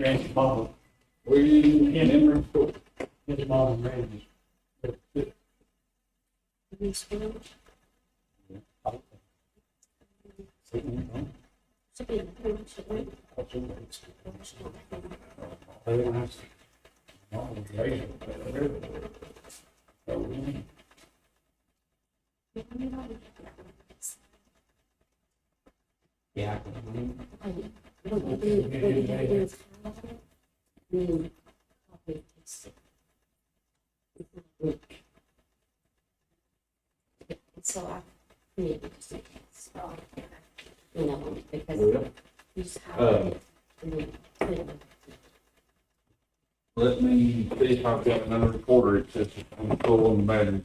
grandmother, We in Emory Court, his mom married his. yeah. So I created this, you know, because Well, you just have it and then put it. let me see if I've got another recorder. It says I'm full on the battery.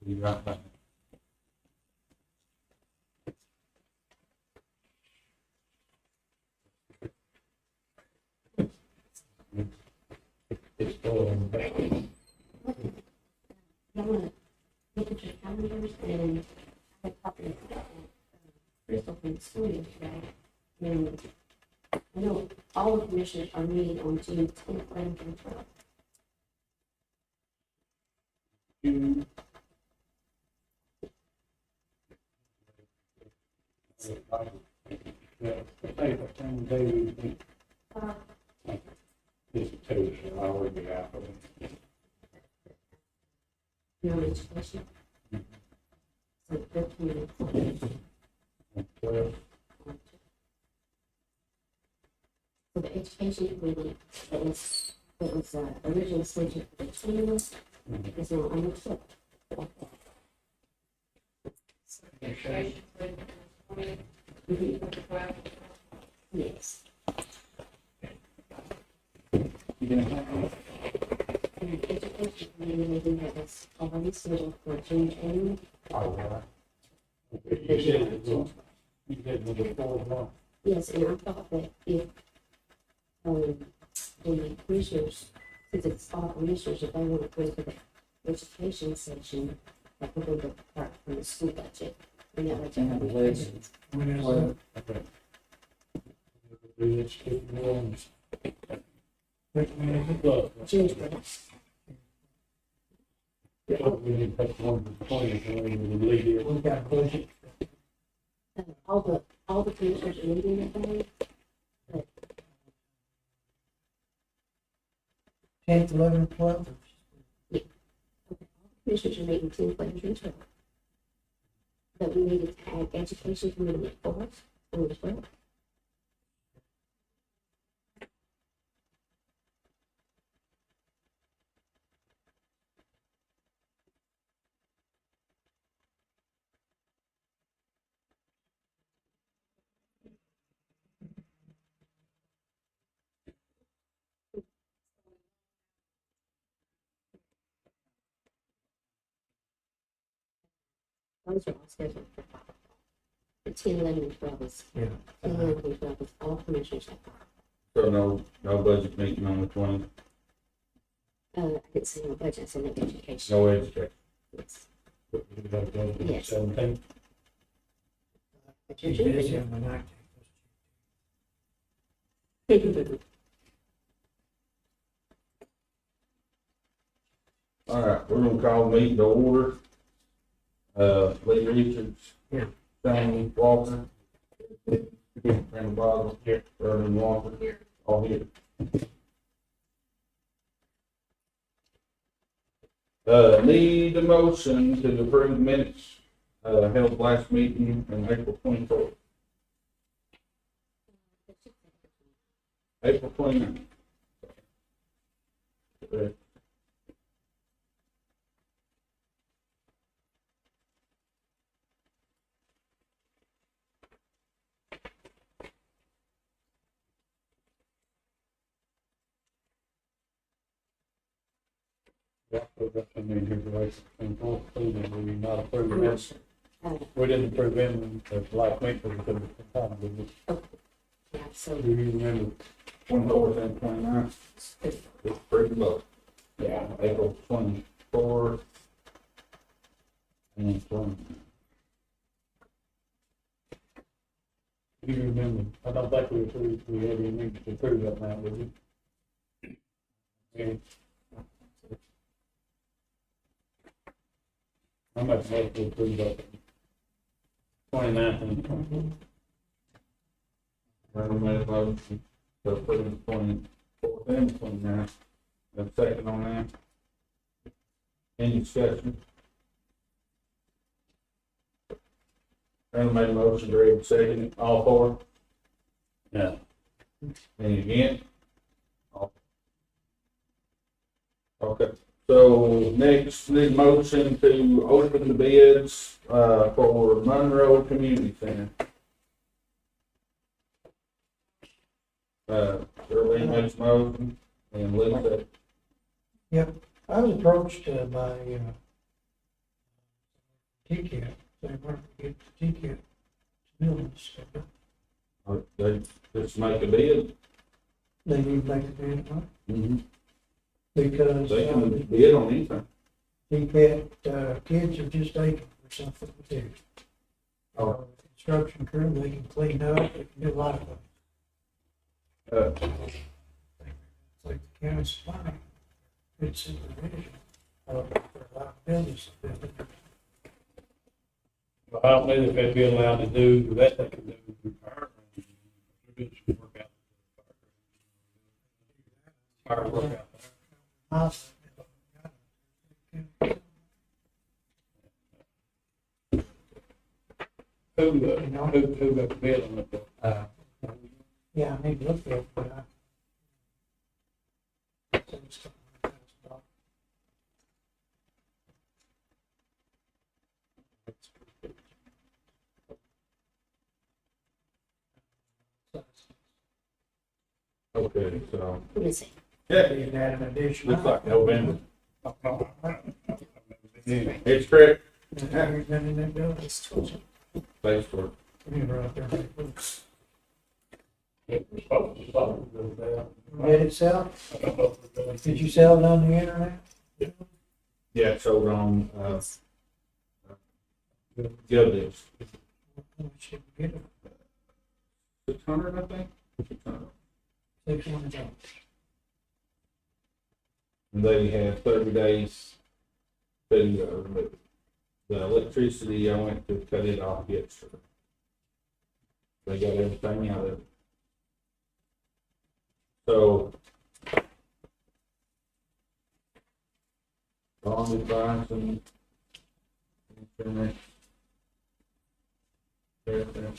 Be right back. It's all in the back. I'm gonna look at your calendars and I have a copy of Crystal from the school yesterday. And I know all the commissioners are meeting on June 10th, 11th, and 12th. Yeah, I think the same day we think this too, so I would be out of it. Your education. So 13 and 14. Well, So the education committee, it was originally scheduled for the 20th, is now on the 12th. Yes. you gonna have And the education committee meeting that is already scheduled for June 20th. all right. Okay, you said it was, you said it was a 4-1. Yes, and I thought that if, the commissioners, since it's all commissioners, if they want to go to the education section, that would be the part from the school budget, and that would have the questions. Well, okay. Do this, keep going. Recommend the club. June 12th. We need to take one to the 20th, and we leave it. We got a budget. All the commissioners are meeting that day, but 10th, 11th, 12th. commissioners are meeting 10, 11, and 12. But we needed to add education committee at 4th on the 12th. Those are all scheduled for 5 o'clock. The 10, 11, and 12 is, Yeah. 10, 11, and 12 is all commissioners at 5. So no budget meeting on the 20th, I didn't say no budget, I said no education. no education. Yes. We got to go to the Yes. 17th. But you're She's busy June. on the 19th. All right, we're gonna call the meeting to order. Lee Richards. Here. Shane Walker. Brandon Boswell. Here. Vernon Walker. Here. All here. Need a motion to approve minutes, held last meeting on April 24th. April 29th. Yeah, we got some in here, like, and all clean, and we not approve I'm not it. sure. We didn't approve them, because last week, we couldn't, Yeah, so, do you remember? 24th and 29th. It's pretty low. Yeah. April 24th. And 20. You remember, I don't think we approved, we had any need to approve that now, did we? And I'm at the to approve that. 29th and 20th. Randall made a motion to approve the 24th and 29th. A second on that. Any discussion? Randall made a motion, Greg second, all four. Yeah. Any again? All. Okay, so next, need a motion to open the bids, for Monroe Community Center. Early next motion, and Lisa, I was approached by TCAT, they want to get the TCAT building stuff. they just make a bid. They need to make a bid, right? Mm-hmm. Because They can bid on anything. TCAT, kids are just aching for something to do. Oh. Construction crew, they can clean up, they can do a lot of things. It's like the county supply, it's supervision, for a lot of buildings. Well, I don't know if they'd be allowed to do that, they can do fire. Do some work out. Fire work out there. Who got the bid on it? Yeah, I need to look at it, but Okay, so, Let me see. yeah, Be an added addition. looks like November. Yeah. It's correct. Have you been in that building? It's 20. Thanks for, We were out there. It was supposed to start with that. Did it sell? I don't know if we're going to- Did you sell it on the internet? yeah, it's over on, Gildings. We should get it. 600, I think. 600. $600. And they had 30 days to, but the electricity, I went to cut it off yesterday. They got everything out of it. So, bond advice and insurance. Everything.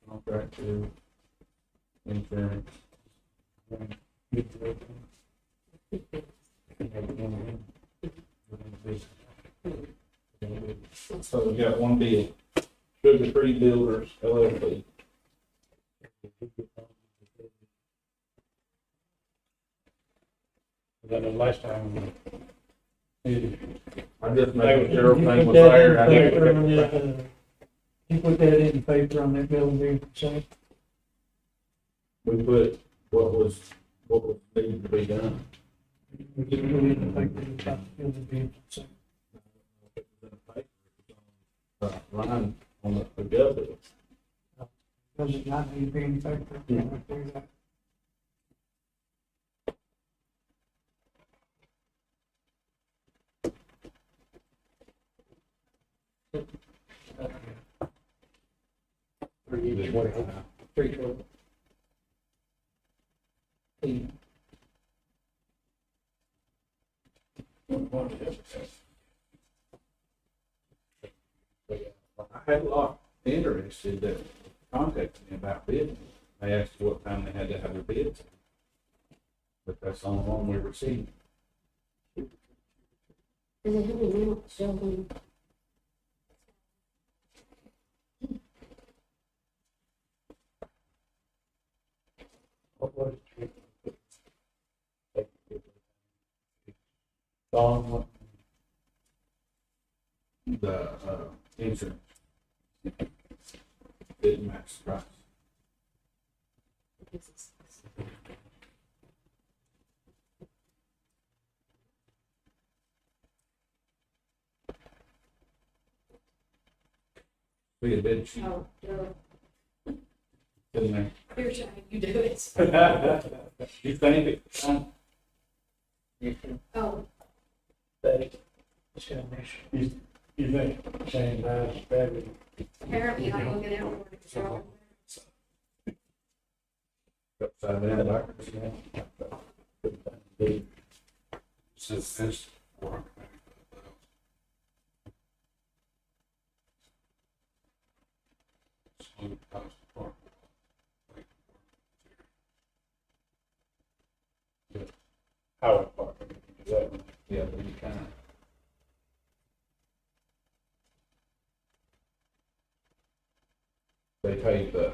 Contractor, insurance. So we got one bid, Sugar Free Builders LLC. Then the last time. I just made sure everything was You put that there. I in didn't paper on check that, you put that in paper on that building there, so We put what was needed to be done. we just put it in paper about the building being, so. Line on the gov. Does it not need to be in paper? Yeah. Do that. Three total. I had a lot interested that contacted me about bidding. I asked what time they had to have their bids. But that's the only one we received. Does it have any name Sheldon? What was it? Don, The, insurance. Didn't match the price. Be a bid sheet, Oh, in there. here's how you do it. You think it, Oh, It's gonna be. You think, same as better. apparently I'm looking out for it. So, upside down, like, Since this work, exclude house department. Highway department, can do that. yeah, we kind of. They paved the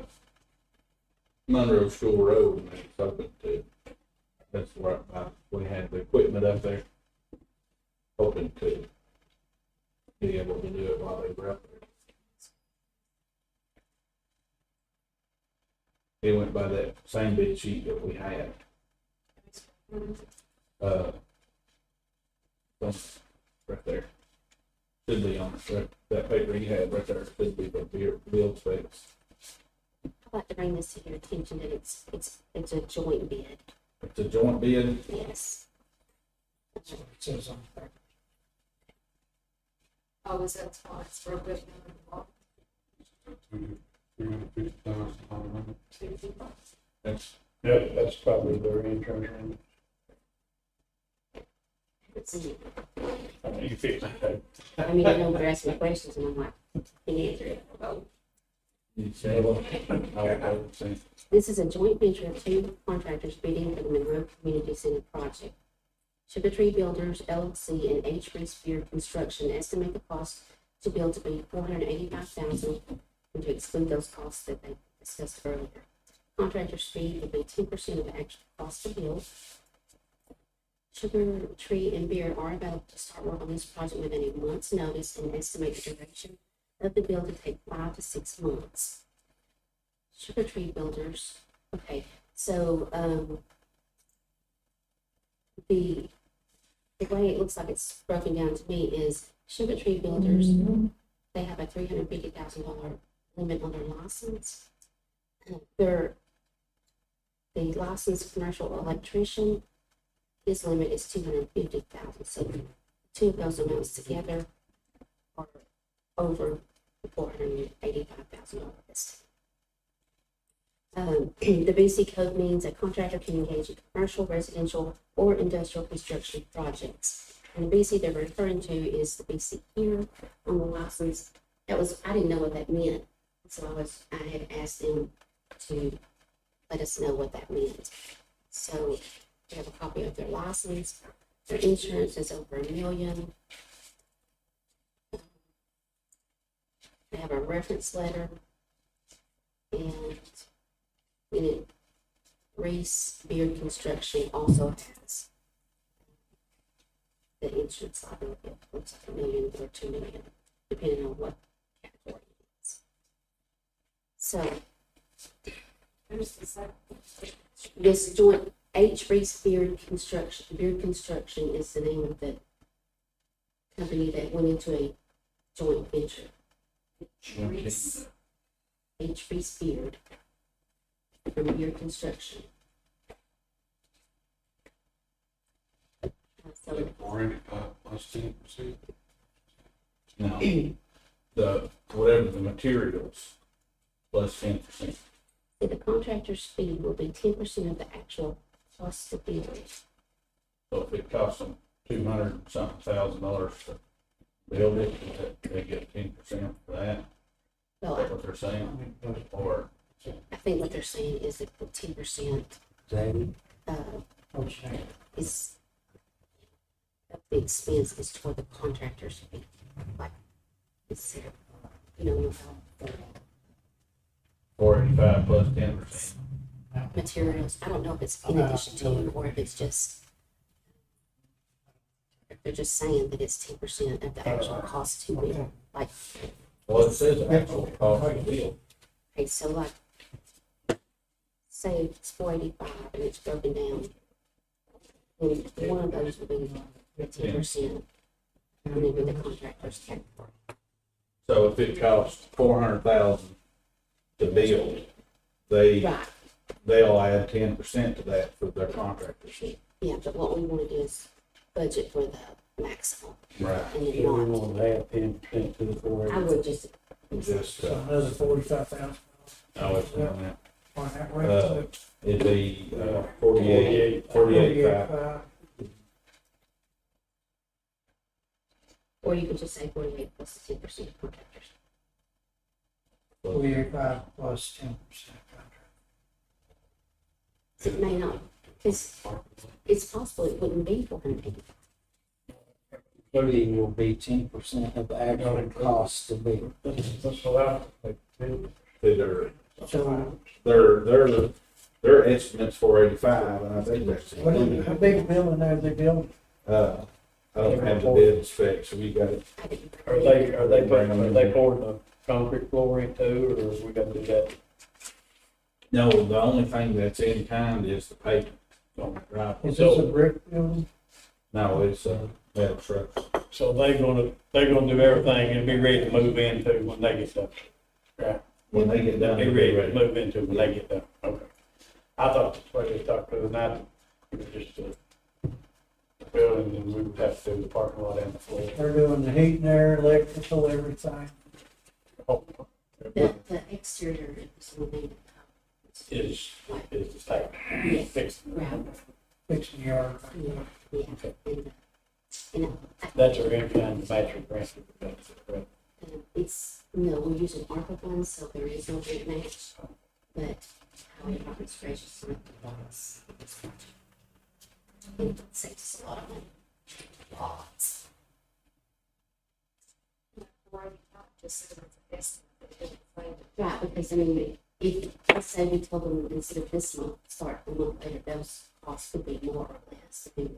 Monroe School Road and it's open to, that's where we had the equipment up there. Hoping to be able to do it while they were up there. It went by that same bid sheet that we had. Uh, right there. Should be on it, right, that paper you had right there, should be the bill specs. I'd like to bring this to your attention that it's a joint bid. It's a joint bid, Yes. That's what it says on the back. Oh, is that why it's broken down in the law? $350,000. that's, Yeah, that's probably their insurance. Rate. I mean, you fix it. I mean, I know they're asking me questions and I'm like, can you answer it? Oh. you say, I would say, This is a joint venture of two contractors bidding for the Monroe Community Center project. Sugar Tree Builders LLC and H. Reese Beard Construction estimate the cost to build to be $485,000 and to exclude those costs that they discussed earlier. Contractor's fee will be 10% of the actual cost to build. Sugar Tree and Beard are about to start work on this project within a month's notice and estimate the duration of the build to take 5 to 6 months. Sugar Tree Builders, okay, so, the way it looks like it's broken down to me is Sugar Tree Builders, they have a $350,000 limit on their license. The licensed commercial electrician, his limit is $250,000, so two of those amounts together are over the $485,000 list. The BC code means a contractor can engage in commercial, residential, or industrial construction projects. And the BC they're referring to is the BC here on the license. I didn't know what that meant, so I had asked them to let us know what that meant. So they have a copy of their license. Their insurance is over $1 million. They have a reference letter, and in it, Reese Beard Construction also has the insurance liability. It looks like $1 million or $2 million, depending on what category it is. So, this joint H. Reese Beard Construction is the name of the company that went into a joint venture. H. Reese Beard from Beard Construction. So, Already plus 10%. no, whatever the materials, plus 10%. the contractor's fee will be 10% of the actual cost of build. So if it costs them $200,000 to build it, they get 10% for that, is Well, that what they're saying? Or, I think what they're saying is that the 10%, is of the expense is toward the contractor's fee. Like, it's, the 485 plus 10%. materials. I don't know if it's in addition to or if it's just, if they're just saying that it's 10% of the actual cost to build. Like, Well, it says actual cost of the build. okay, so like, say it's 485 and it's broken down. And one of those will be the 10%, and then with the contractor's category. So if it costs $400,000 to build, Right, they'll add 10% to that for their contractor's fee. yeah, but what we wanna do is budget for the maximum, Right. and So then we not, want to add 10% to the four. I would just, Just, So another $45,000 no, it's not that. on that rate. Uh, It'd be, 48, 48.5. or you could just say 48 plus 10% contractors. 48.5 plus 10% contract. It may not, because it's possible it wouldn't be 480. Including will be 10% of the actual cost to build. That's allowed, like, build. So Their estimate's 485, and I think that's what, included. how big a building are they building? I don't have the bid specs, so we got it. I didn't- Are they pouring the concrete floor in too, or we got to do that? No, the only thing that's in kind is the pavement on the driveway. Is this a brick building? No, it's a metal structure. So they're gonna do everything and be ready to move into when they get done. Right, When they get done, be they'll ready be to ready. move into when they get done, okay. I thought that's what they talked to, and I, it was just a building, and we would have to do the parking lot and the floor. They're doing the heat and air, electrical, everything. The exterior is will be, Is the type, yes, fixed. ground, Fixing the yard. yeah, yeah, and, you know, That's our in-kind match grant. it's, no, we're using ARPA funds, so there is no grant match, but how it happens graciously lots. It saves us a lot of money, lots. Right, because I mean, if, let's say we told them instead of this month, start a month later, those costs would be more or less, depending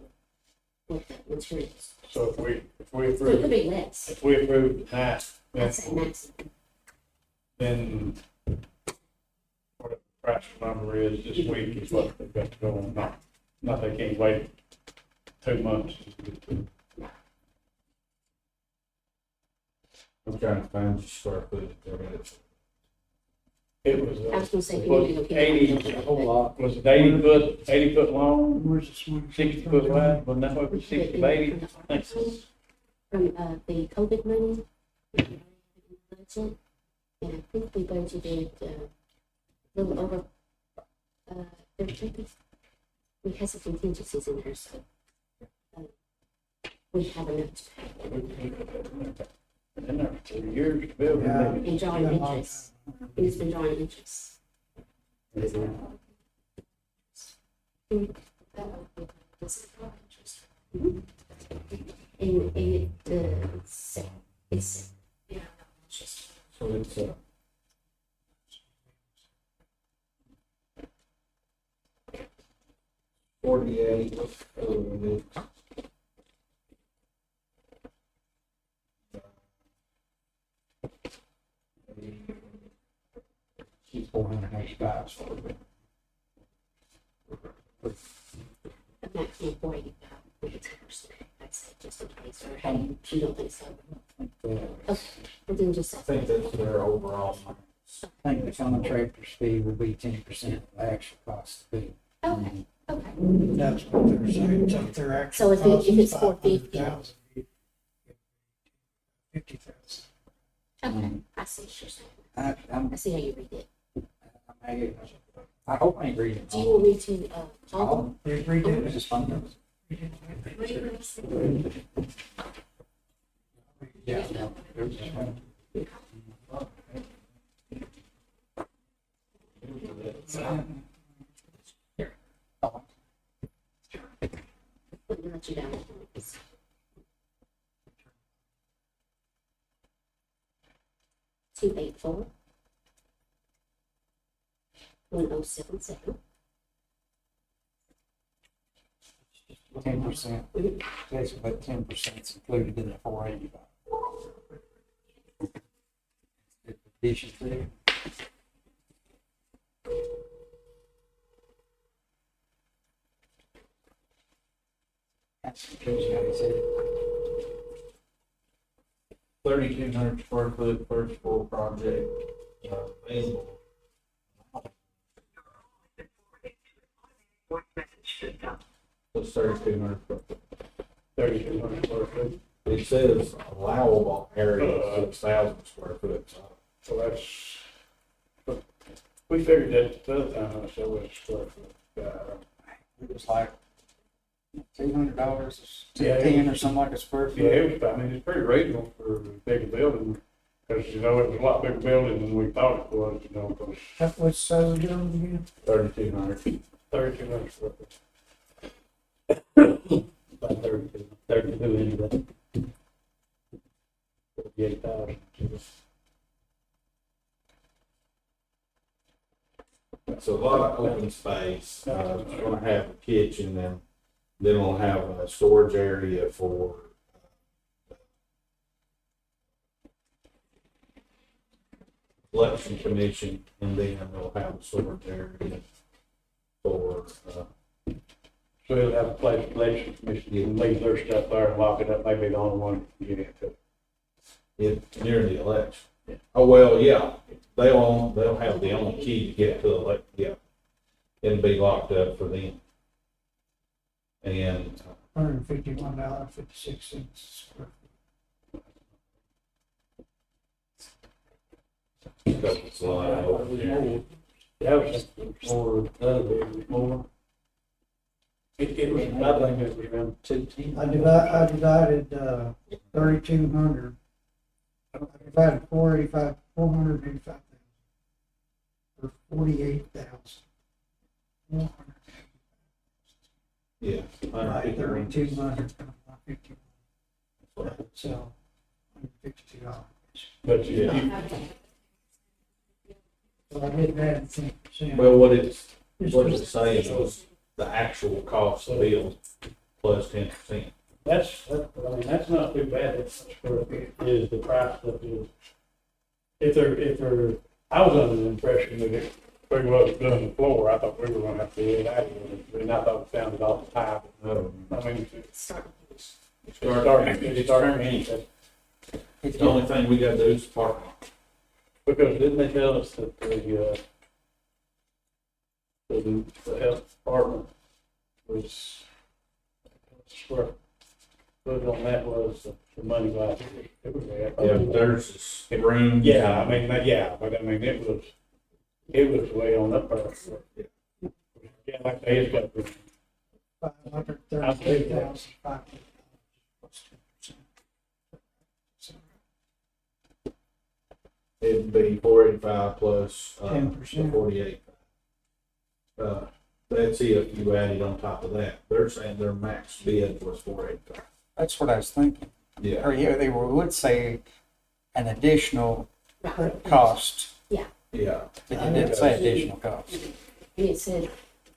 on what the materials. So if we So it could approve, be less, if we approve tonight, I'd say maximum. then what the price number is this week is what they've got to go on, not they can't wait 2 months. I'm trying to find the square footage there. It was, I was gonna say, if you was need to go get 80, it. a whole lot, was it 80 foot long, Where's the swing? 60 foot wide, wasn't that what it was, 60 by 80? Thanks. From, the COVID money, budget, and I think we budgeted, a little over, 30. We had some contingencies in there, so, we have enough to pay. Been there for 2 years to build it. Yeah. And drawing interest, and it's been drawing interest. Mhm. And it, it's, yeah, just, So it's, 48. She's 485 for it. a maximum of 40, with a 10%, I'd say, just in case, or hey, you don't think so. Okay, but then just I say, think that's their overall. I think the contractor's fee will be 10% of the actual cost to build. okay, okay. That's what they're saying, take their So actual if it's cost 450. 500,000, 50,000. Okay, I see what you're saying. I'm, I see how you read it. I hope I ain't reading it Do you wrong. want me to, call them? They redid It's it. just fun. Yeah. no, there's just one. Let me let you down. 284 1077. 10%, basically 10% is included in the 485. Addition to it. That's because you said it. 3,200 square foot first floor project, available. What's 3,200 square foot? 3,200 square feet. It says allowable area 6,000 square foot, so. So that's, we figured that the other time, I said, was square foot. It was like $200, Yeah, 10 or something like a square Yeah, foot. it was, I mean, it's pretty reasonable for a bigger building, because, you know, it was a lot bigger building than we thought it was, you know, because What's size building again? 3,200. 3,200 square foot. About 32 into that. 48,000. It's a lot of open space. It's gonna have a kitchen and then we'll have a storage area for election commission, and then we'll have a storage area for, So they'll have a place, election commission, you can leave their stuff there and lock it up, maybe the only one you get into. near the election. Oh, well, yeah, they'll have the only key to get to the elect, yeah. It'll be locked up for them. And, $151.56 square because it's a lot of, That was more, it was more. It was, I think it was around 210. I divided, 3,200. I divided 485,000 for 48,000. yeah. Right, 3,200, 151. So, $152. But you, So I did that 10%. Well, what it's saying is the actual cost of the bill plus 10%. that's, I mean, that's not too bad, it's for, is the price of it. If they're, I was under the impression that if we wasn't doing the floor, I thought we were gonna have to do it anyway, and I thought we found it all the time. I mean, it's starting, The only thing we gotta do is park. because didn't they tell us that the health department was, square foot on that was the money last year. It was there. Yeah, but there's this room. Yeah, I mean, but I mean, it was way on up there. Yeah, like they has got, 533,500. It'd be 485 plus, 10%. 48. That's if you added on top of that. They're saying their max bid was 485. That's what I was thinking. Yeah. Or yeah, they would say an additional Right. cost, Yeah, but you didn't say additional cost. And it said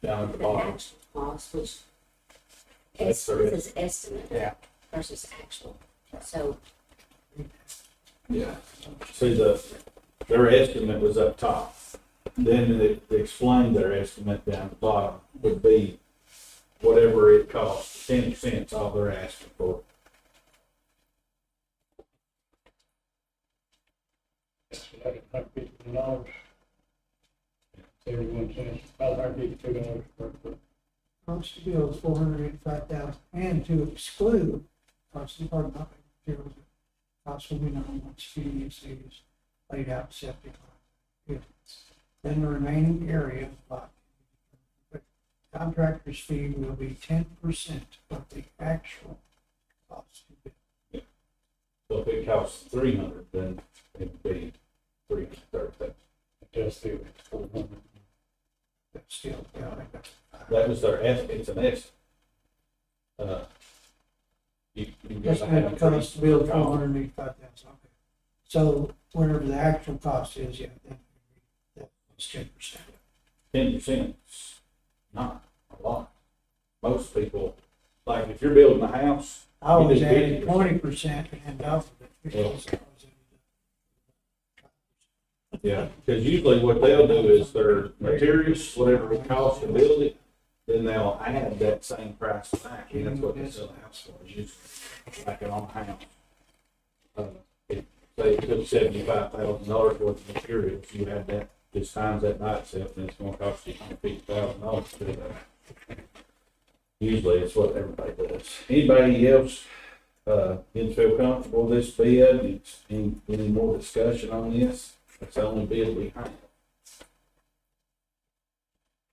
down at the the bottom. actual cost, which That's the this is estimate Yeah. versus actual. So, Yeah. See, their estimate was up top. Then they explained their estimate down at the bottom would be whatever it costs, 10% all they're asking for. $152, 71 cents, about $152 per foot. Cost of bill is 485,000, and to exclude cost of part of materials, cost will be known once fee is laid out septic. Then the remaining area, lot. Contractor's fee will be 10% of the actual cost of bill. So if it costs 300, then it'd be 330. Just the 400. That's still, yeah, That was their estimate, it's an estimate. You that's gotta what have the cost of bill, 485,000, okay. So whatever the actual cost is, yeah, that's 10%. 10%, not a lot. Most people, like if you're building a house, I always You did added 50%. 20% and doubled it. because I was yeah, because usually what they'll do is their materials, whatever it costs to build it, then they'll add that same price back, and that's what they sell the house for, is usually like on a house. If say it took $75,000 worth of materials, you had that, just times that by itself, and it's gonna cost you $150,000 to do that. Usually it's what everybody does. Anybody else, didn't feel comfortable with this bid? Any more discussion on this? That's the only bid we have.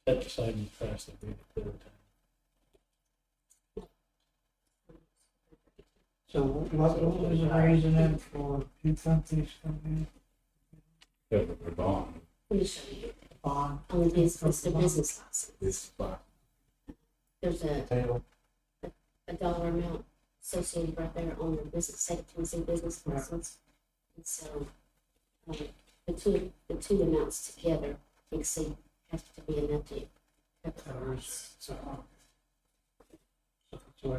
That's the same price that we did the other time. So what was the reason then for two companies coming Cover the bond. Let me show you. in? Bond. On the business, the business license. This is by There's a Tail. dollar amount associated right there on the business, say, Tennessee business Yeah. license. And so, the two amounts together exceed, has to be enough to cover the price.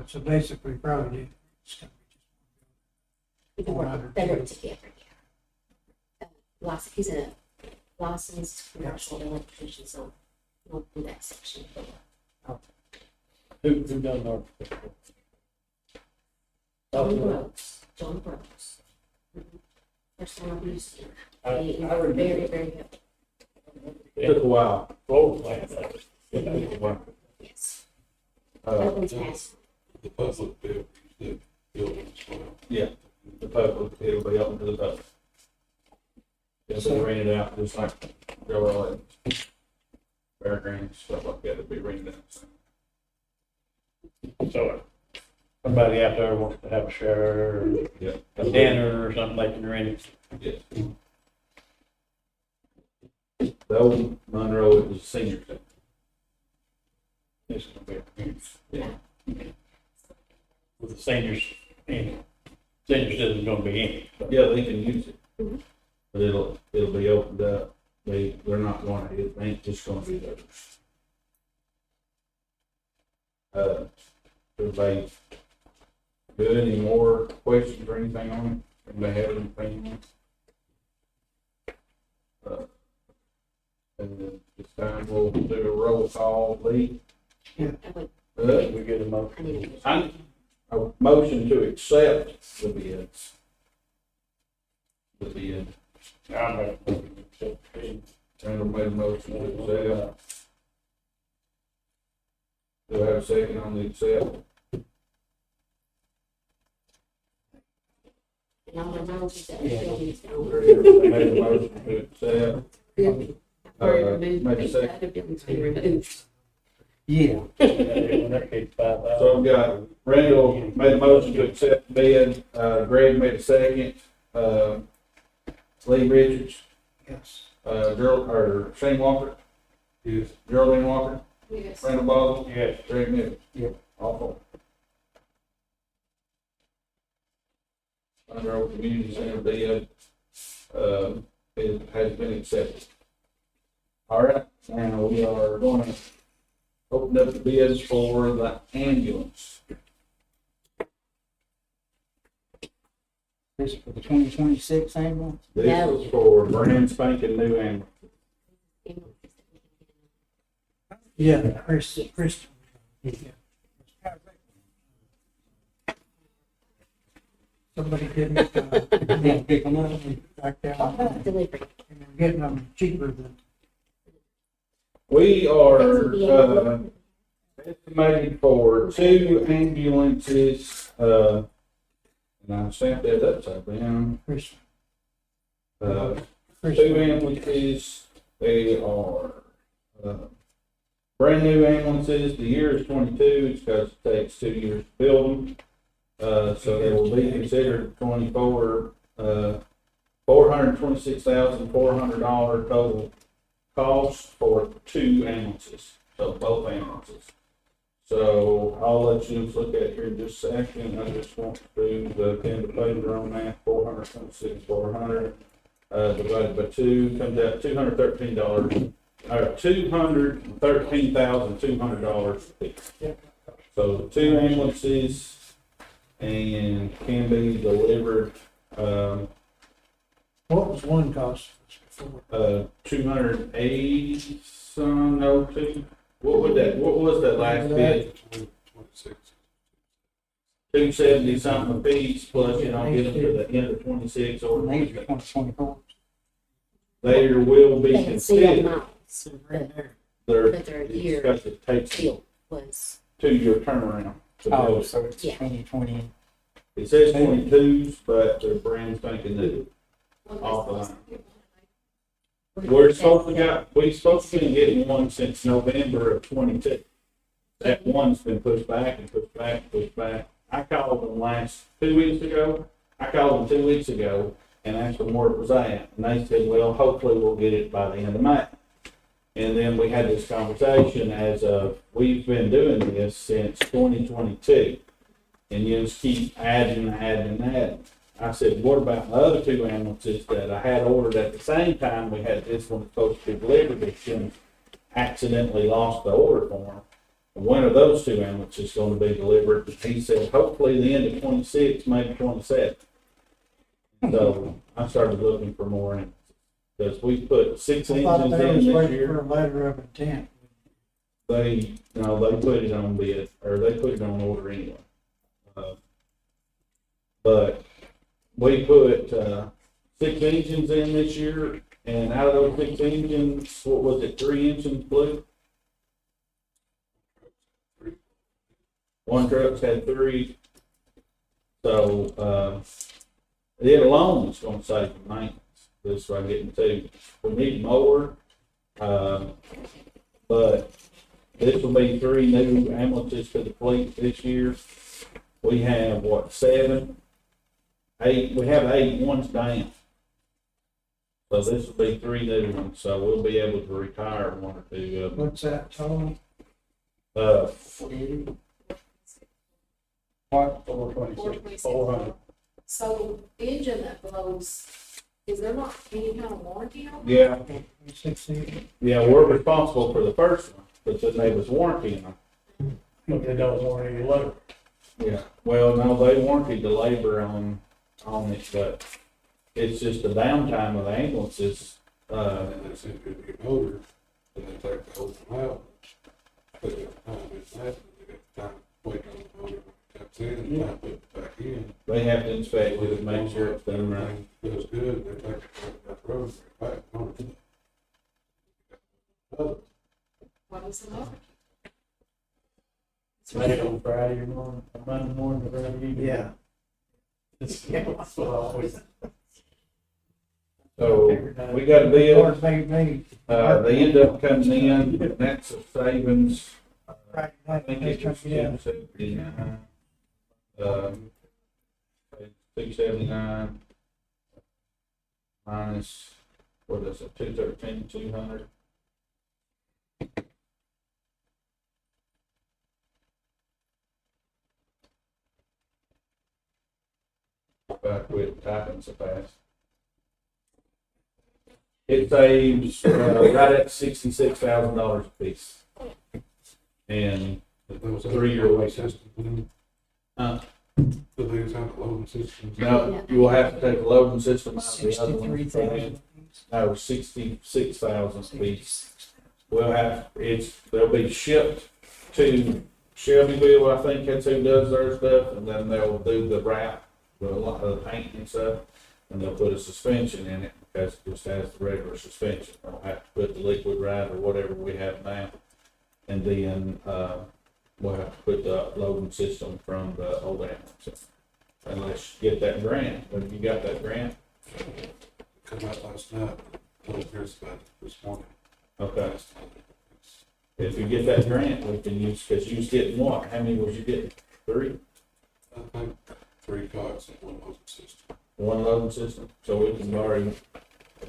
So basically probably it's gonna We can work better together, yeah. License, he's a licensed commercial electrician, so we'll do that section. Who done our? John Brooks, John Brooks. First time I've used him. He I is remember. very, very good. it took a while. Floor plan, It took a while. Yes. Uh, That one's passed. The public bill, the building as well. yeah, the public, it'll be open to the public. It'll be rented out, just like railroad, fairgrounds, stuff like that, it'll be rented out. So, somebody out there wants to have a shower, or Yeah. a dinner or something, they can rent it. Yes. The old Monroe, it was a senior center. This is gonna be huge. Yeah. With the seniors in it. Senior citizen's gonna be in it. but- Yeah, they can use it. Mhm. But it'll be opened up. They're not gonna, it ain't just gonna be theirs. Everybody good? Any more questions or anything on it? Anybody have anything on it? And then this time we'll do a roll call, Lee. I would, We get a I motion. need A motion to accept the bids. The bid. I make a motion to accept the Turner made a motion to bid. accept. Do I have a second on the accept? and all the knowledge that the building's down. Made a motion to accept. Or removed, Make a the second. other building's been removed. Yeah. So I've got Randall made a motion to accept the bid, Greg made a second, Lee Richards, Yes. Shane Walker, Yes. Geraldine Walker, Yes. Randall Boswell, Yes. Greg Nivens. Yep. All four. Monroe Community Center bid, it has been accepted. All right, now we are going to open up the bids for the ambulance. This is for the 2026 ambulance? This No. is for brand spanking new ambulance. Yeah, Chris. Yeah. Somebody didn't, Pick them up. back down, Delivery. and they're getting them cheaper than, We are, estimated for 2 ambulances, and I stamped that upside down. Chris. Two Chris. ambulances, they are, brand new ambulances, the year is 22, it's because it takes 2 years to build them. So they will be considered 24, $426,400 total cost for 2 ambulances, so both ambulances. So I'll let you look at it here in just a second, I just want to do the pen to paper on that, 426,400, divided by 2, comes out $213, or $213,200 each. So 2 ambulances, and can be delivered, What was one cost before? 280 some, no, two, what was that last bid? 26. $270 something a piece, plus you don't get them to the end of 26 or These are 2024. there will be They can see on considered. miles, Right there. There, but their it's year got to take deal was, 2-year turnaround. to Oh, build it. so it's Yeah. 2020. It says 22s, but they're brand spanking new. Off the line. We're supposed to be getting one since November of 22. That one's been pushed back and pushed back and pushed back. I called them last 2 weeks ago. I called them 2 weeks ago and asked them where it was at. And they said, well, hopefully we'll get it by the end of May. And then we had this conversation as of, we've been doing this since 2022. And you just keep adding. I said, what about the other 2 ambulances that I had ordered at the same time? We had this one supposed to be delivered, but Jim accidentally lost the order form. And when are those 2 ambulances going to be delivered? He said, hopefully the end of 26, maybe 27. So I started looking for more ambulances. Because we put 6 I thought engines they in was this waiting year. for a letter of intent. They put it on bid, or they put it on order anyway. But we put, 6 engines in this year, and out of those 6 engines, what was it, 3 engines blew? One truck's had 3. So, it alone is gonna save the maintenance. This is what I'm getting to. We need more, but this will be 3 new ambulances to the fleet this year. We have, 7, 8, we have 8 ones down. So this will be 3 new ones, so we'll be able to retire 1 or 2 of them. What's that total? What? 426, 400. So engine that blows, is there not any kind of warranty on it? Yeah, 60. yeah, we're responsible for the first one, but then there was warranty on them. But they don't want any lower. Yeah, well, no, they warranted the labor on it, but it's just the downtime of the ambulances. And they send you a new motor, and they take the whole thing out. They got time in that, they got time to wait on the motor, taps in, and time to put it back in. They have to inspect it and make sure it's done right. Everything feels good, they take it back the road, bring it back on it. Another, What is the motor? It's made on Friday morning, Monday morning, Friday evening. Yeah. That's what I always. So we got a bill, Or they they end up coming in, that's a savings. Right, I think it was yeah. 279. 279 minus, what is it, 213, 200? If I quit typing so fast. It saves, right at $66,000 a piece. And that those 3-year loading wait. systems, Uh, do these have the loading systems? no, you will have to take the loading system out of the other one. 63,000. No, 66,000 a piece. We'll have, they'll be shipped to Shelbyville, I think that's who does their stuff, and then they'll do the wrap, with a lot of the paint and stuff, and they'll put a suspension in it, because it just has the regular suspension. They'll have to put the liquid ride or whatever we have now, and then, we'll have to put the loading system from the old ambulance. Unless you get that grant, have you got that grant? Come out last night, told Chris about it this morning. Okay. If you get that grant, we can use, because you was getting what? How many was you getting? 3? I think 3 cots and 1 loading system. One loading system? So we can borrow,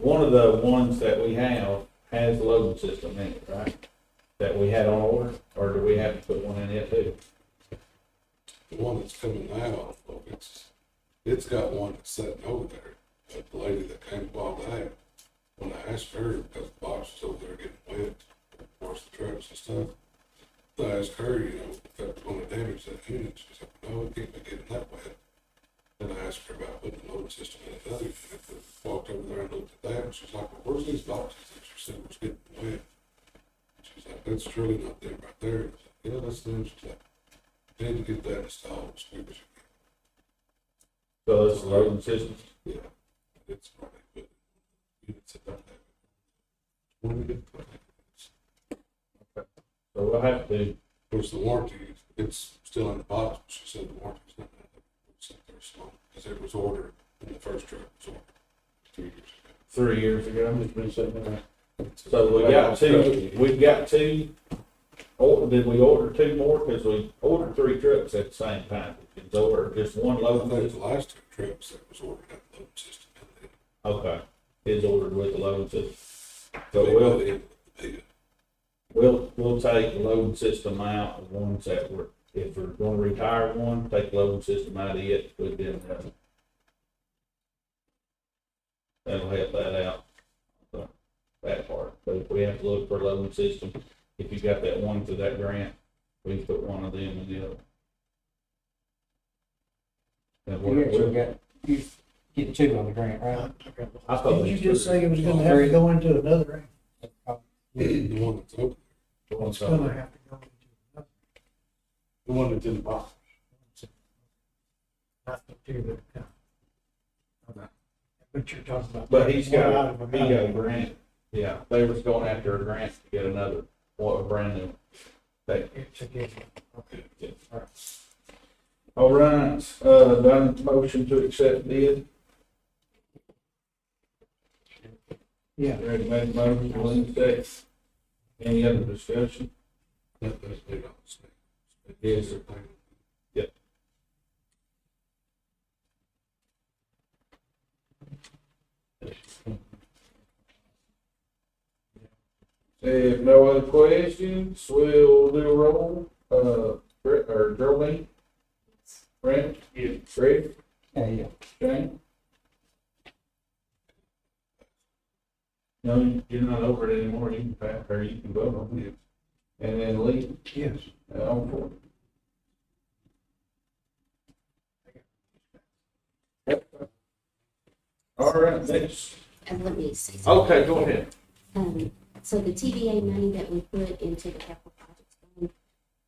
one of the ones that we have has the loading system in it, right? That we had on order, or do we have to put one in it too? The one that's coming now, look, it's got one that's sitting over there. But the lady that came to haul that, when I asked her, because the box was over there getting wet, wash the trucks and stuff, I asked her, if that was gonna damage that unit, she said, no, it can't be getting that wet. Then I asked her about putting the loading system in the other unit, I walked over there and looked at that, and she's like, well, where's these boxes that you said was getting wet? She's like, that's surely not them right there. I was like, yeah, that's them. She's like, need to get that installed as quick as you So it's the loading system. Yeah, it's probably, but units that don't have it. When we get, So we'll have to, of course, the warranty, it's still in the box, but she said the warranty's not that, it's like they're small, because it was ordered, when the first truck was ordered 2 years ago. 3 years ago. It's been sitting there. So we've got two, or did we order two more? Cause we ordered 3 trucks at the same time. It's ordered just one I loading think system. the last 2 trucks that was ordered had the load system in it. Okay, it's ordered with the loading system. So So we'll, we'll take the loading system out, the ones that were, if we're gonna retire one, take the loading system out of it, put it in there. That'll help that out, that part. But if we have to look for a loading system, if you got that one through that grant, we can put one of them in the other. And You actually got, you get 2 on the grant, right? I thought Did you it just say it was gonna have to go into another, the one that's open, it's gonna have to go into another. The one that's in the box. Not the two that come. Okay. But you're talking about. But he got a grant. grant, yeah, they was going after a grant to get another, a brand new. They, It's a given. Okay. all right, done motion to accept bid. Yeah. Ready, made a motion, Glenn second. Any other discussion? that's big on the snake. Yes, sir. If no other questions, we'll do a roll, Brett, or Geraldine? Brent? Yeah. Greg? Yeah. Shane? No, you're not over it anymore, you can pass, or you can vote on it. And then Lee, Yes. on for it. All right, next. And let me say something. Okay, go ahead. So the TVA money that we put into the capital projects fund,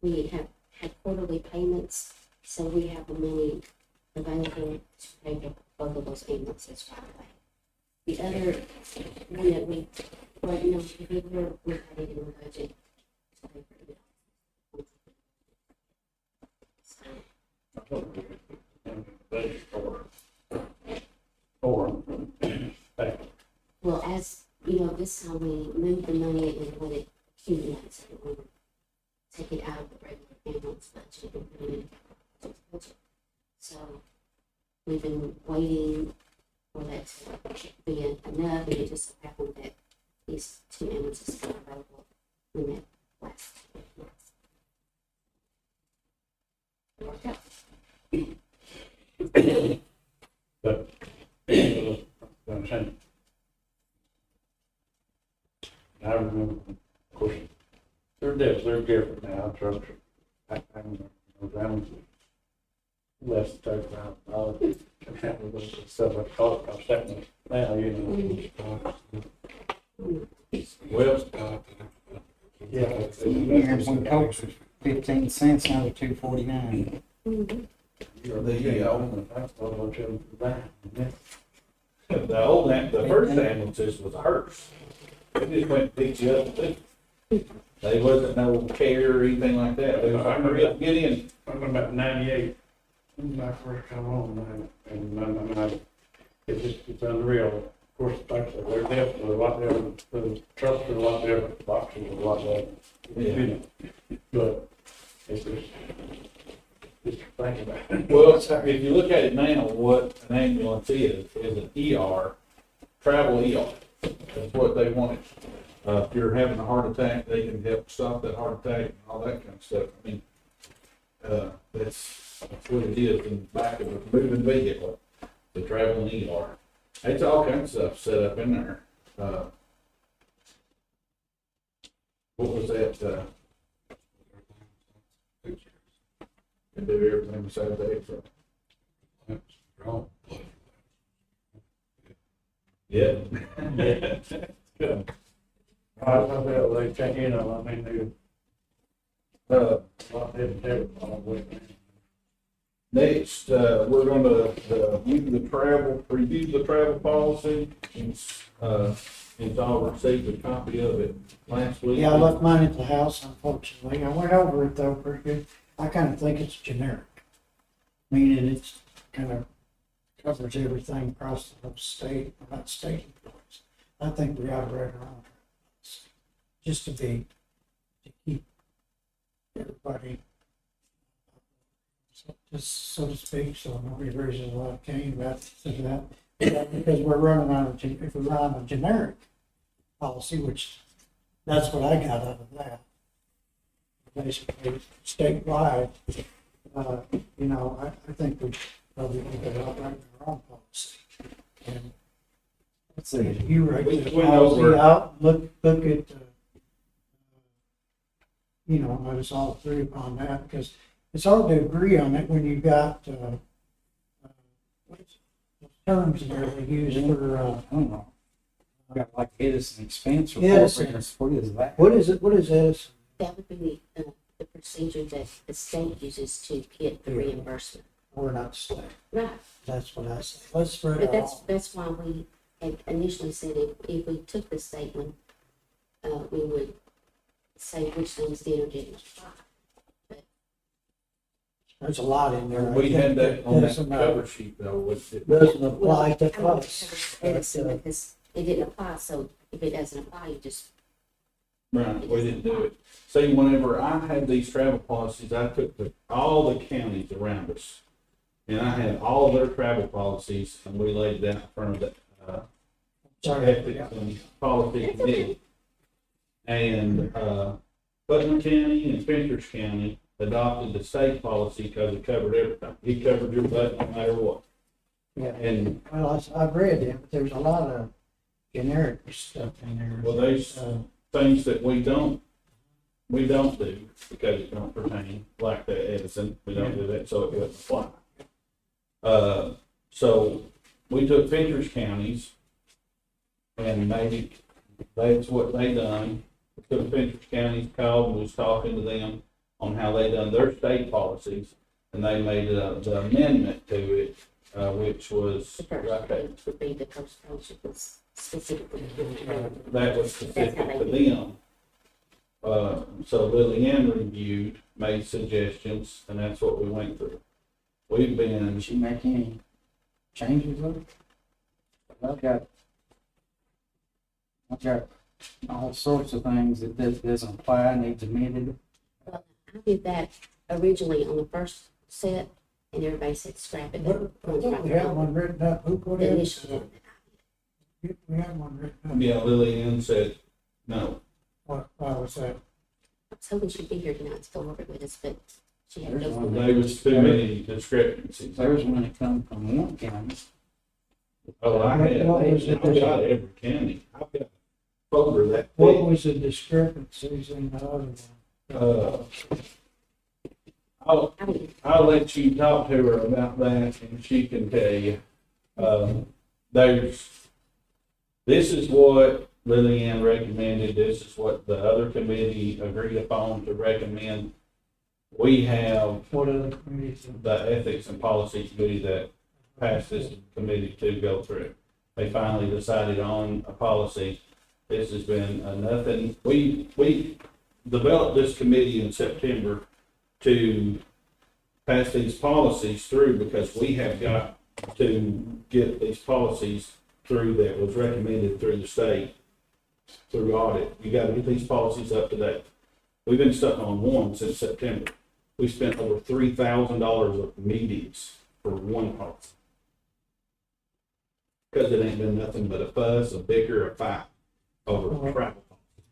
we have had quarterly payments, so we have the money available to pay for both of those ambulances right away. The other one that we, well, you know, we had it in the budget. to pay for it. Well, as, you know, this time we move the money and when it accumulates, and we take it out of the regular ambulance budget and put it in the capital budget. So we've been waiting for that to be enough, and it just so happened that these 2 ambulances were available in that last month. It worked out. But, I'm saying, I remember, of course, they're different now, trucks, I remember, around less than $30,000. Stuff like cost that much now, you know. Well, Yeah. Here's one Cokes was 15 cents, now they're 2.49. Mhm. the old, the first ambulances was a hearse. They just went to pick you up too. They wasn't no care or anything like that. They was like, hurry up, get in. I remember about 98, when I first come home, and it's unreal. Of course, like I said, they're definitely a lot different, the trucks are a lot different, the boxes are a lot different. Yeah. But it's just think about it. Well, if you look at it now, what an ambulance is an ER, travel ER. That's what they want. If you're having a heart attack, they can help stop that heart attack and all that kind of stuff. I mean, that's what it is in the back of a moving vehicle, the traveling ER. It's all kinds of stuff set up in there. What was that, and do everything besides that, so. Yeah. Good. I love that, they check in on, I mean, they, a lot different, probably. Next, we're gonna, review the travel policy. It's all received a copy of it last week. Yeah, I left mine at the house, unfortunately. I went over it though pretty good. I kind of think it's generic, meaning it's kind of covers everything across the whole state, not state employees. I think we ought to write our own, just to keep everybody, just so to speak, so nobody raises a lot of cane about that. Because we're running out of, if we run a generic policy, which that's what I got out of that. Basically statewide, you know, I think we probably need to write our own policy. And let's see, you write We the went policy over- out, look at, you know, let us all agree upon that, because it's hard to agree on it when you've got, what's the terms there they use for, I don't know. Got like Edison expense Edison. report. What is that? what is it, what is this? That would be the procedure that the state uses to get the reimbursement. We're not state, Right, that's what I say, let's spread but it out. that's why we had initially said if we took the state one, we would say which things did or didn't apply. There's a lot in there. We had that on that Doesn't, cover sheet though, which it. Doesn't apply to I would us. cover Edison because it didn't apply, so if it doesn't apply, you just, Right, we didn't do it. See, whenever I had these travel policies, I took all the counties around us. And I had all their travel policies and we laid it out in front of the, Sorry. ethics and policy committee. And, Putnam County and Fentress County adopted the state policy because it covered everything. It covered your butt no matter what. Yeah, And, well, I've read it, but there's a lot of generic stuff in there. well, there's things that we don't do because it don't pertain, like the Edison, we don't do that, so it wouldn't apply. So we took Fentress counties and maybe that's what they done. We took Fentress counties, called and was talking to them on how they done their state policies. And they made the amendment to it, which was, the first right there. page would be the first page was specifically. That was specific to them. So Lily Ann reviewed, made suggestions, and that's what we went through. We've been, Did she make any changes with it? I've got all sorts of things that doesn't apply, needs amended. Well, I did that originally on the first set, and everybody said scrap it. But I thought we had one written up, who put The it? initial one. We had one written up. yeah, Lily Ann said, no. Why was that? I was hoping she'd be here tonight to go over it with us, but she had There's no. one. There was too many discrepancies. There was one that come from one county. Oh, I had, What was it? I've got every county. I've got a folder that What big. was the discrepancies in the other one? I mean, I'll let you talk to her about that and she can tell you. This is what Lily Ann recommended, this is what the other committee agreed upon to recommend. We have What other committees? the ethics and policy committee that passed this committee to go through. They finally decided on a policy. This has been nothing, we developed this committee in September to pass these policies through because we have got to get these policies through that was recommended through the state, through audit. You gotta get these policies up to date. We've been stuck on one since September. We spent over $3,000 of meetings for one policy. Cause it ain't been nothing but a fuss, a bicker, a fight over a travel policy.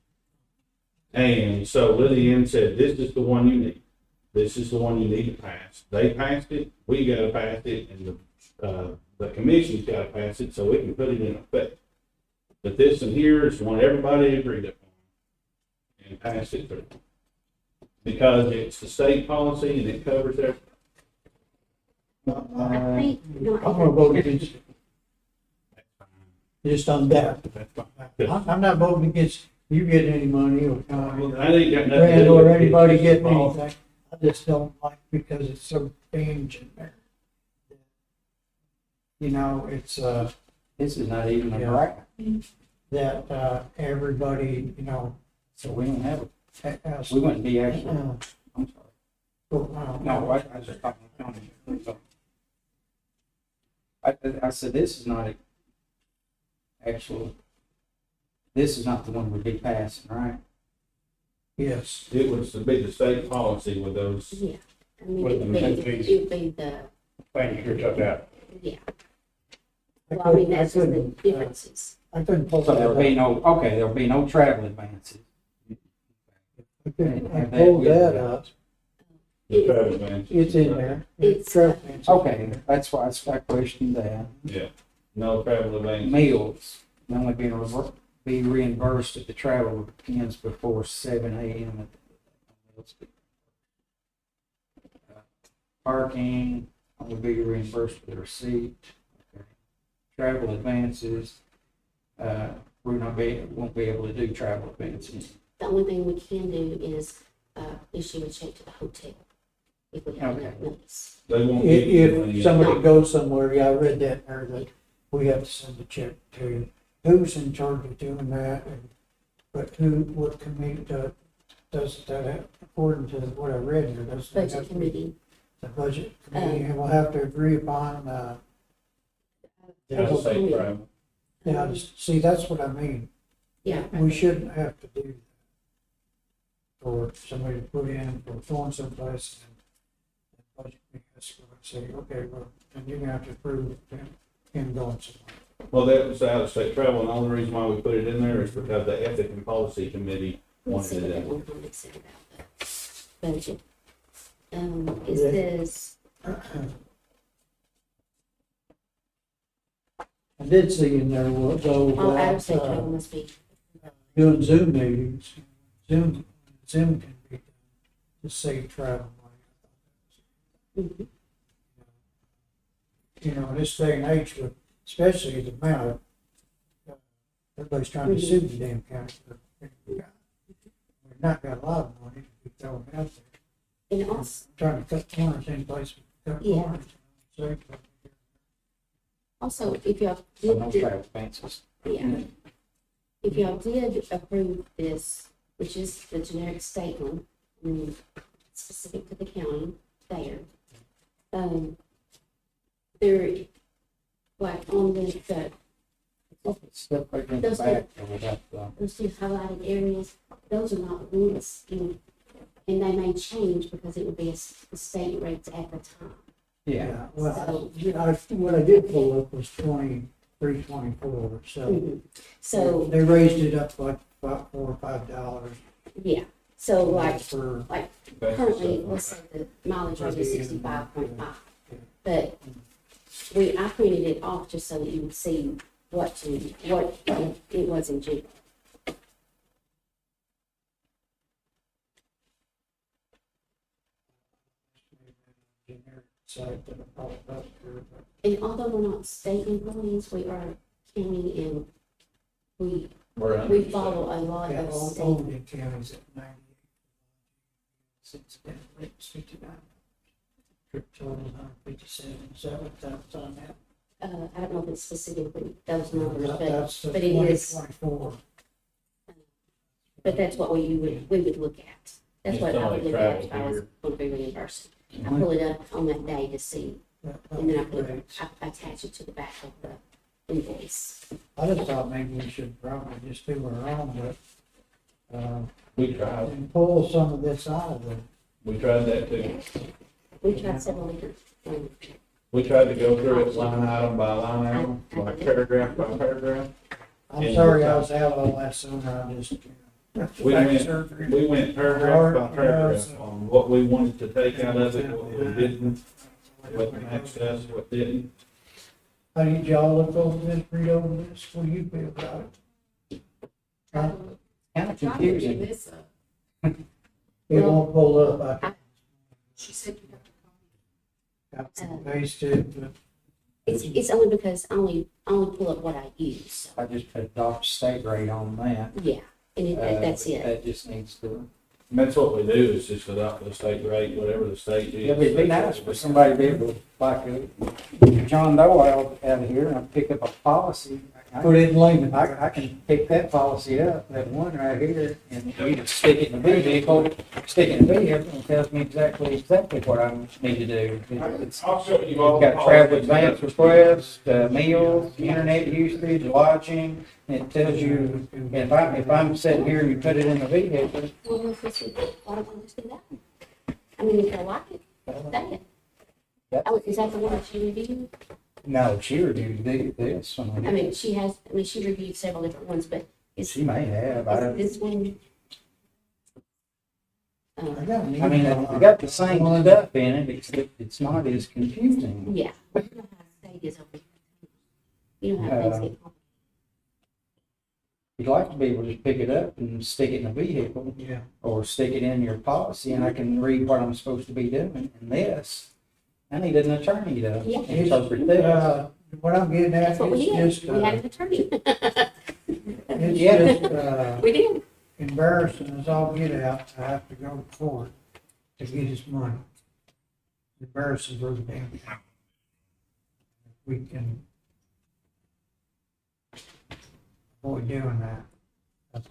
And so Lily Ann said, this is the one you need. This is the one you need to pass. They passed it, we gotta pass it, and the commission's gotta pass it so we can put it in effect. But this one here is the one everybody agreed upon and passed it through. Because it's the state policy and it covers everything. I think, no, I'm gonna vote against it, just on that. That's fine. I'm not voting against you getting any money or, Well, I ain't got nothing to Brad do or with it. anybody It's getting policy. anything. I just don't like because it's so engine there. You know, it's, This is not even a Yeah. grant, that, everybody, you know, so we don't have, has. we wouldn't be actually, uh, I'm sorry. no, No, I just talking to Tony. I said, this is not actual, this is not the one we'd be passing, right? Yes, It was to be the state policy with those, Yeah, I mean, With it'd the be, fees. it'd be the, Thank you for took out. yeah, I well, I mean, couldn't, I that's just the couldn't, differences. I couldn't pull So that there'll be up. no, okay, there'll be no travel advances. I couldn't, I And that pulled with- that up, the travel advances. it's in there. It's, Okay, that's why I questioned that. Yeah, no travel advances. Meals, only be reimbursed if the travel ends before 7 a.m. Parking, only be reimbursed for the receipt. Okay. Travel advances, won't be able to do travel advances. the only thing we can do is, issue a check to the hotel if we have enough Okay. notice. They won't give you If money. somebody goes somewhere, yeah, I read that there, that we have to send a check to, who's in charge of doing that? And But what committee does that, according to what I read here, does that have Budget to be committee, the budget committee, and we'll have to agree upon, Just say travel. yeah, see, that's what I mean. yeah, We shouldn't have to do that. For somebody to put in, for going someplace, and the budget committee has to go and say, okay, well, then you're gonna have to approve him going somewhere. Well, that was out of state travel, and the only reason why we put it in there is because the ethic and policy committee let's see wanted what it that in. one comment said about the budget. It Yeah. says, I did see in there, though, all out of state that, travel must be, doing Zoom meetings, Zoom can be done to save travel money. mhm, You know, this day and age, with especially the amount of, everybody's trying to sue the damn county. We've not got a lot of money to be throwing out there. and also, Trying to cut corners any place we cut Yeah. corners. Save money. also, if y'all So no did, travel advances. yeah, if y'all did approve this, which is the generic statement, specific to the county there, there, like on the, Step back in the Those back, or without, those two highlighted areas, those are not rules, and they may change because it would be the state rates at the time. yeah. Well, what I did pull up was 23, 24, so. Mhm. So, They raised it up like about $4 or $5. yeah, so like, For, currently, let's say the mileage rate is 65.5, but I printed it off just so that you would see what it was in June. site that I brought up here, but And although we're not state employees, we are county, and we follow a lot yeah, of all state. Overton counties at 98. Since then, it's 59. Trip total 157, is that what that's on that? I don't know if it's specifically those numbers, That's the but it is, 2024. but that's what we would look at. That's It's what I would only look at if I travel was here. going to be reimbursed. I pull it up on that day to see, and then I attach it to the back of the invoice. I just thought maybe we should probably just do our own, but, We tried, and pull some of this out of it. we tried that too. We tried several different, We tried to go through it line item by line item, like paragraph by paragraph. I'm sorry I was out all last summer, I just, We back went- surgery. We went paragraph by paragraph on what we wanted to take out of it, what we didn't, what matched us, what didn't. How did y'all look over this, read over this, what do you feel about it? Huh? Kind of Trying to get confusing. this up. It won't pull up, I She said you have to copy. got pasted, but it's only because I only pull up what I use, so, I just put adopt state rate on that. yeah, and that's it. That just needs to, And that's what we do, is just adopt the state rate, whatever the state is. Yeah, but it'd be nice for somebody to be able to, like, John Doe out of here, and I pick up a policy. Put it in layman. I can pick that policy up, that one right here, and you just stick it in the vehicle, stick it in the vehicle, and tells me exactly what I need to do. It's I'll show you all. got travel advance requests, meals, internet usage, lodging, and it tells you, if I'm sitting here and you put it in the vehicle, Well, if it's, why don't we just do that? I mean, if they like it, say it. Yep. Oh, is that the one that she reviewed? no, she reviewed this one. I mean, she reviewed several different ones, but is She may have, I don't. this one? I got an I mean, email. it got the same stuff in it, except it's not as confusing. Yeah. You know how state is over here. You know how things get complicated. You'd like to be able to just pick it up and stick it in a vehicle, Yeah. or stick it in your policy, and I can read what I'm supposed to be doing. And this, I need an attorney to Yeah. interpret this. What I'm getting at, That's what we it's did. just, We had an attorney. it's Yeah. just, We did. embarrassing as all get out to have to go to court to get his money. Embarrassing for the damn county. We can avoid doing that. That's,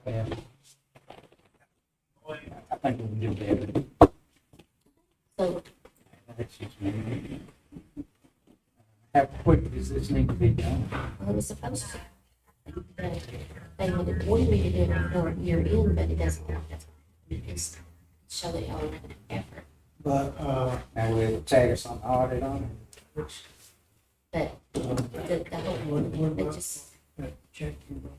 Yeah. I think we can do that. So, That's just me. How quick does this need to be done? well, it was supposed to. They wanted me to do it before year end, but it doesn't work. That's why. Just show that y'all have an effort. but, Now we'll tag us on the audit on it. But the whole, it just, that check you wrote,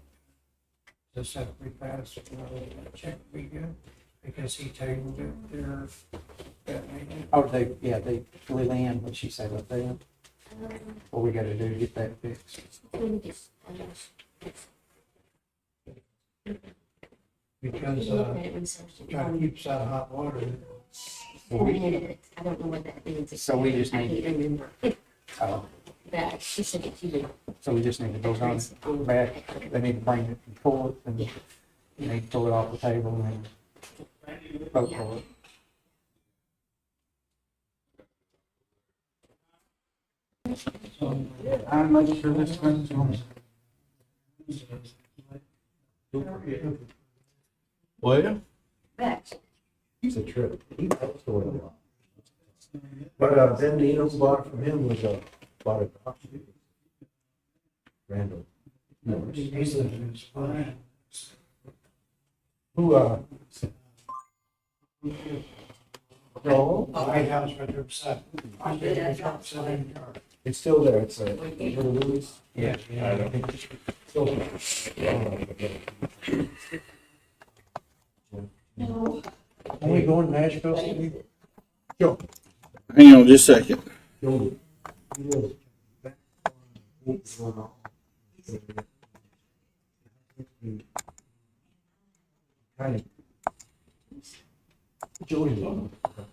does that have to be passed, that check be good? Because he tabled it there, that meeting. Oh, they flew in, what she said with them, what we gotta do to get that fixed. let me just, Because, look at it research it. try to keep us out of hot water. I don't know what that means. So we just I need- can't remember. Oh, But she said it to you. so we just need to vote on it back, they need to bring it and pull it, and Yeah. you need to pull it off the table and vote for it. I make sure this thing's on. Well, Back. It's a trip. He knows the way. But then Dino bought from him was bought a property. Randall. He's living in his fine. Who, no, White House right there beside. I did that job, so in the yard. it's still there. It's a little Louis. Yeah. I don't think it's still there. No. Are we going to Nashville, Steve? hang on just a second. Killed it. He lives back on- Kind of. Joey's on.